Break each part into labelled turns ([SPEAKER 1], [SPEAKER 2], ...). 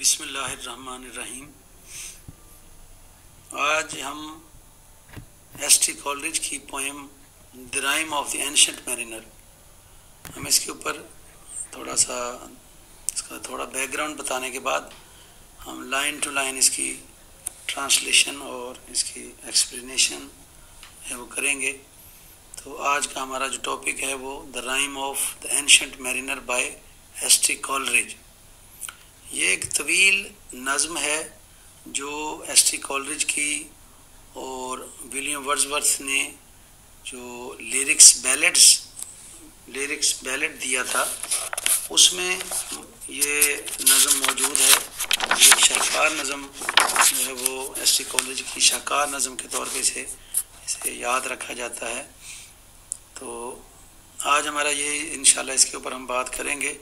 [SPEAKER 1] बिस्मिल्लाहिर्रहमानिर्रहीम। आज हम एस.टी. कॉलरिज की poem the rime of the ancient mariner, हम इसके ऊपर इसका थोड़ा बैकग्राउंड बताने के बाद हम लाइन टू लाइन इसकी ट्रांसलेशन और इसकी एक्सप्लेनेशन है वो करेंगे। तो आज का हमारा जो टॉपिक है वो the rime of the ancient mariner by S T. Coleridge. ये एक तवील नज़्म है जो एस.टी. कॉलरिज की और विलियम वर्ड्सवर्थ ने जो लिरिक्स बैलेड दिया था उसमें ये नज़म मौजूद है। ये शाहकार नज़म जो है वो एस.टी. कॉलरिज की शाहकार नज़म के तौर पे इसे याद रखा जाता है। तो आज हमारा ये इंशाल्लाह इसके ऊपर हम बात करेंगे।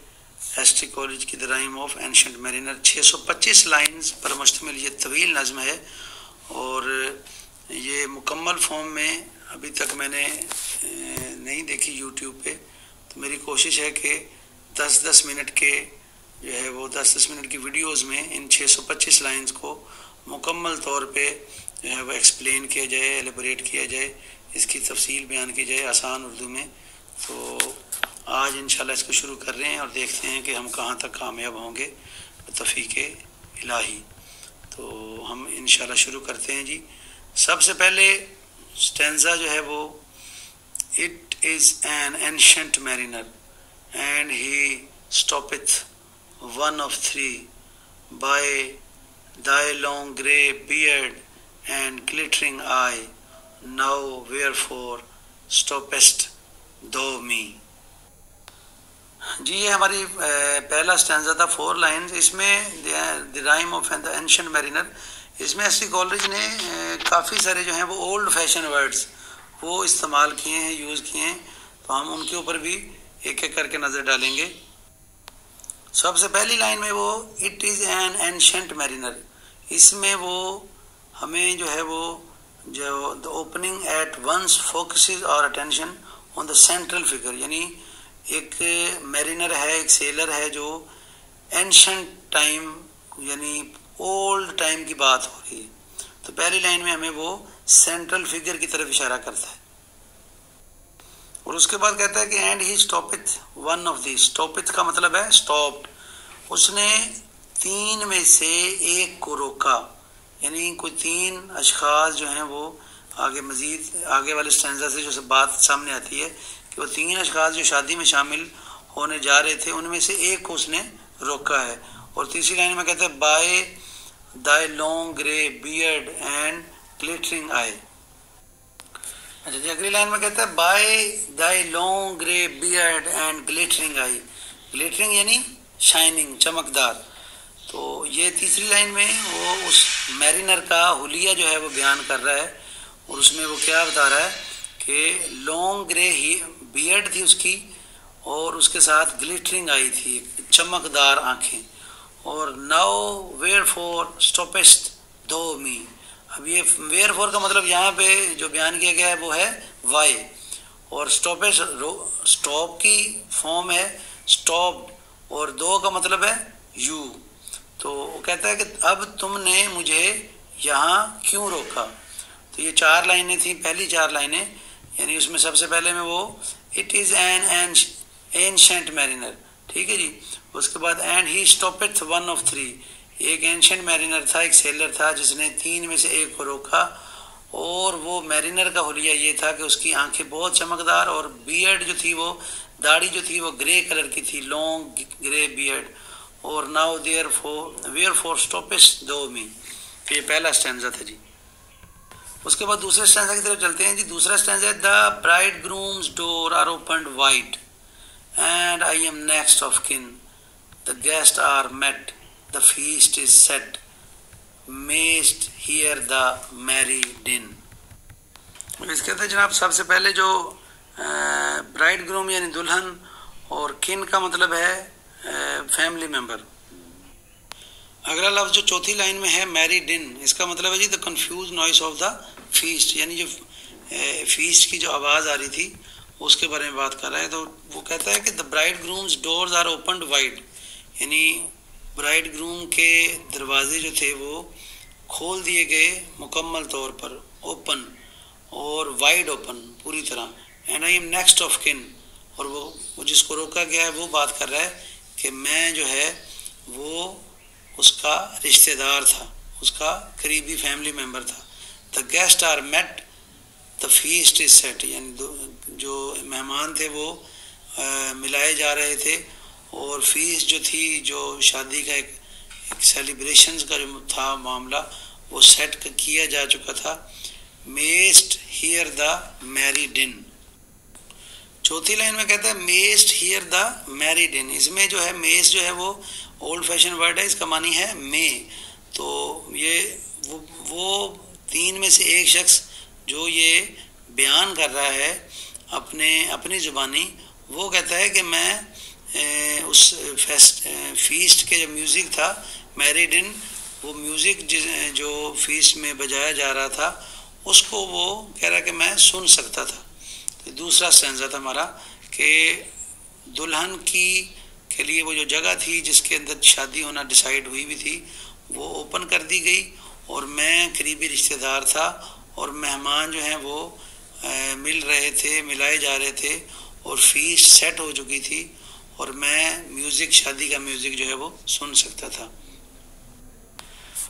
[SPEAKER 1] एस.टी. कॉलरिज की the rime of ancient mariner 625 lines पर मुश्तमिल ये तवील नज़म है और ये मुकम्मल फॉर्म में अभी तक मैंने नहीं देखी यूट्यूब पे। तो मेरी कोशिश है कि 10-10 मिनट के जो है वो 10-10 मिनट की वीडियोस में इन 625 लाइंस को मुकम्मल तौर पे जो है वो एक्सप्लेन किया जाए, एलेबोरेट किया जाए, इसकी तफसील बयान की जाए आसान उर्दू में। तो आज इंशाल्लाह इसको शुरू कर रहे हैं और देखते हैं कि हम कहाँ तक कामयाब होंगे तौफीक इलाही। तो हम इंशाल्लाह शुरू करते हैं जी। सबसे पहले स्टैंजा जो है वो it is an ancient mariner and he stoppeth one of three by thy long grey beard and glittering eye, now wherefore stoppest thou me। जी, ये हमारी पहला स्टैंजा था, 4 लाइन्स। इसमें the rime of the ancient mariner, इसमें ST. Coleridge ने काफ़ी सारे जो हैं वो ओल्ड फैशन वर्ड्स वो इस्तेमाल किए हैं, यूज़ किए हैं। तो हम उनके ऊपर भी एक एक करके नज़र डालेंगे। सबसे पहली लाइन में वो it is an ancient mariner, इसमें वो हमें जो है वो जो the opening at once focuses our attention on the central figure, यानी एक मैरिनर है, एक सेलर है जो एंशिएंट टाइम यानी ओल्ड टाइम की बात हो रही है। तो पहली लाइन में हमें वो सेंट्रल फिगर की तरफ इशारा करता है और उसके बाद कहता है कि and he stoppeth one of the. Stoppeth का मतलब है स्टॉप्ड, उसने 3 में से एक को रोका, यानी कोई 3 अशखास जो हैं वो आगे मजीद आगे वाले स्टैंजा से जो बात सामने आती है कि वो 3 अशखास जो शादी में शामिल होने जा रहे थे उनमें से एक को उसने रोका है। और तीसरी लाइन में कहते हैं by thy long grey beard and glittering eye. अच्छा जी, अगली लाइन में कहता है by thy long grey beard and glittering eye. Glittering यानी शाइनिंग, चमकदार। तो ये तीसरी लाइन में वो उस मैरिनर का हुलिया जो है वो बयान कर रहा है और उसमें वो क्या बता रहा है कि लॉन्ग ग्रे ही बियर्ड थी उसकी और उसके साथ ग्लिटरिंग आई थी, चमकदार आंखें। और नाउ वेयर फॉर स्टॉपेस्ट दो मी। अब ये वेयर फॉर का मतलब यहाँ पे जो बयान किया गया है वो है वाई, और स्टॉपेस्ट स्टॉप की फॉर्म है स्टॉप्ड, और दो का मतलब है यू। तो वो कहता है कि अब तुमने मुझे यहाँ क्यों रोका। तो ये 4 लाइनें थी, पहली 4 लाइनें, यानी उसमें सबसे पहले में वो it is an ancient mariner, ठीक है जी। उसके बाद and he stoppeth one of three, एक एंशिएंट मैरिनर था, एक सेलर था जिसने 3 में से एक को रोका। और वो मैरिनर का हुलिया ये था कि उसकी आंखें बहुत चमकदार और बियर्ड जो थी, वो दाढ़ी जो थी वो ग्रे कलर की थी, लॉन्ग ग्रे बियर्ड। और नाउ देयर वेयर फॉर स्टॉपेस्ट दो मी। तो ये पहला स्टैंजा था जी। उसके बाद दूसरे स्टैंजा की तरफ चलते हैं जी। दूसरा स्टैंजा है the bridegroom's door are opened wide and I am next of kin, the guest are met, the feast is set, mayst hear the merry din. इसके अंदर जनाब सबसे पहले जो ब्राइड ग्रूम यानी दुल्हन, और किन का मतलब है फैमिली मेंबर। अगला लफ्ज़ जो चौथी लाइन में है मैरी डिन, इसका मतलब है जी the confused noise of the feast, यानी जो फीस्ट की जो आवाज़ आ रही थी उसके बारे में बात कर रहा है। तो वो कहता है कि the bridegroom's doors are opened wide, यानी ब्राइड ग्रूम के दरवाजे जो थे वो खोल दिए गए मुकम्मल तौर पर, ओपन और वाइड ओपन पूरी तरह। And I am next of किन, और वो जिसको रोका गया है वो बात कर रहा है कि मैं जो है वो उसका रिश्तेदार था, उसका करीबी फैमिली मेम्बर था। The guest are met, the feast is set, यानी जो मेहमान थे वो मिलाए जा रहे थे, और फीस जो थी, जो शादी का एक सेलिब्रेशंस का जो था मामला, वो सेट किया जा चुका था। मेस्ट हियर द मैरिड इन। चौथी लाइन में कहता है मेस्ट हियर द मैरिड इन। इसमें जो है मेस्ट जो है वो ओल्ड फैशन वर्ड है, इसका मानी है मे। तो ये वो तीन में से एक शख्स जो ये बयान कर रहा है अपनी ज़ुबानी, वो कहता है कि मैं उस फीस्ट के जो म्यूज़िक था मैरिड इन, वो म्यूज़िक जो फीस्ट में बजाया जा रहा था उसको वो कह रहा है कि मैं सुन सकता था। तो दूसरा स्टैंजा था हमारा कि दुल्हन के लिए वो जो जगह थी जिसके अंदर शादी होना डिसाइड हुई भी थी वो ओपन कर दी गई, और मैं करीबी रिश्तेदार था, और मेहमान जो हैं वो मिल रहे थे, मिलाए जा रहे थे, और फीस्ट सेट हो चुकी थी, और मैं म्यूज़िक, शादी का म्यूज़िक जो है वो सुन सकता था।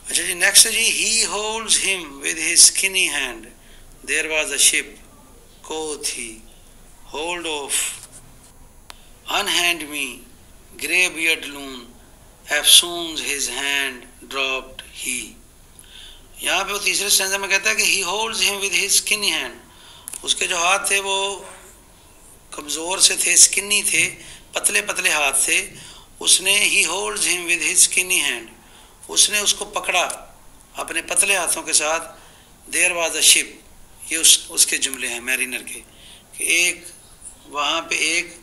[SPEAKER 1] अच्छा जी, नेक्स्ट है जी, he holds him with his skinny hand, there was a ship, quoth he, hold off, unhand me, grey-beard loon, eftsoons his hand dropped he। यहाँ पे वो तीसरे स्टैंजा में कहता है कि he holds him with his skinny hand, उसके जो हाथ थे वो कमज़ोर से थे, स्किनी थे, पतले पतले हाथ थे। उसने he holds him with his skinny hand, उसने उसको पकड़ा अपने पतले हाथों के साथ। there was a ship, ये उसके जुमले हैं मैरिनर के, कि एक वहाँ पे एक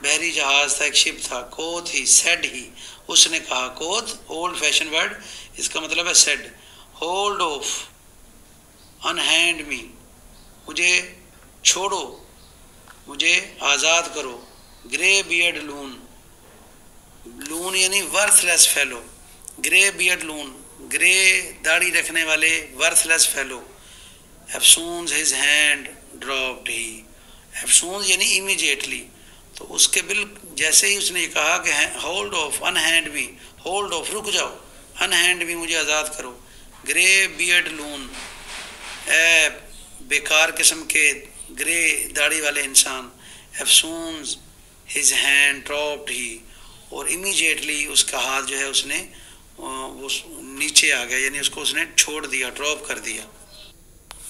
[SPEAKER 1] बहरी जहाज़ था, एक शिप था। कोथ ही, सेड ही, उसने कहा। कोथ ओल्ड फैशन वर्ड, इसका मतलब है सेड। होल्ड ऑफ, अनहैंड मी, मुझे छोड़ो, मुझे आज़ाद करो। ग्रे बियर्ड लून, लून यानी worthless fellow, grey beard loon, grey दाढ़ी रखने वाले worthless fellow. Eftsoons his hand dropped he, eftsoons यानी इमीडिएटली, तो उसके जैसे ही उसने ये कहा कि hold off, unhand me, hold off रुक जाओ, अनहैंड मी मुझे आज़ाद करो। ग्रे बियर्ड लून, ए बेकार किस्म के ग्रे दाढ़ी वाले इंसान। एफ्सून्स हिज हैंड ड्रॉप्ड ही, और इमीडिएटली उसका हाथ जो है उसने वो नीचे आ गया, यानी उसको उसने छोड़ दिया, ड्रॉप कर दिया।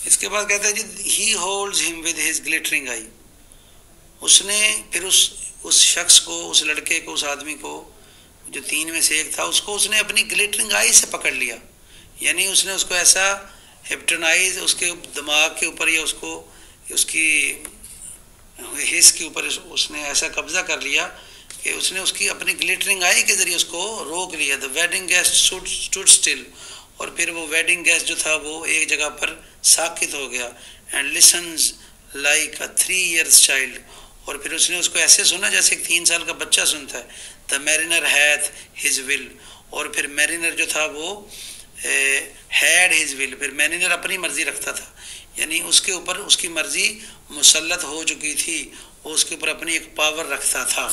[SPEAKER 1] इसके बाद कहता है जी, he holds him with his glittering eye, उसने फिर उस शख्स को, उस लड़के को, उस आदमी को जो तीन में से एक था, उसको उसने अपनी ग्लिटरिंग आई से पकड़ लिया, यानी उसने उसको ऐसा हिप्नोटाइज, उसके दिमाग के ऊपर या उसको उसकी हिस के ऊपर उसने ऐसा कब्जा कर लिया कि उसने उसकी अपनी ग्लिटरिंग आई के ज़रिए उसको रोक लिया। The wedding guest stood still, और फिर वो वेडिंग गेस्ट जो था वो एक जगह पर साकित हो गया। And lessons like a 3 years child, और फिर उसने उसको ऐसे सुना जैसे एक 3 साल का बच्चा सुनता है। The mariner hath his will, और फिर मैरिनर जो था वो हैड हिज विल, फिर मैरिनर अपनी मर्जी रखता था, यानी उसके ऊपर उसकी मर्जी मुसल्लत हो चुकी थी, वो उसके ऊपर अपनी एक पावर रखता था।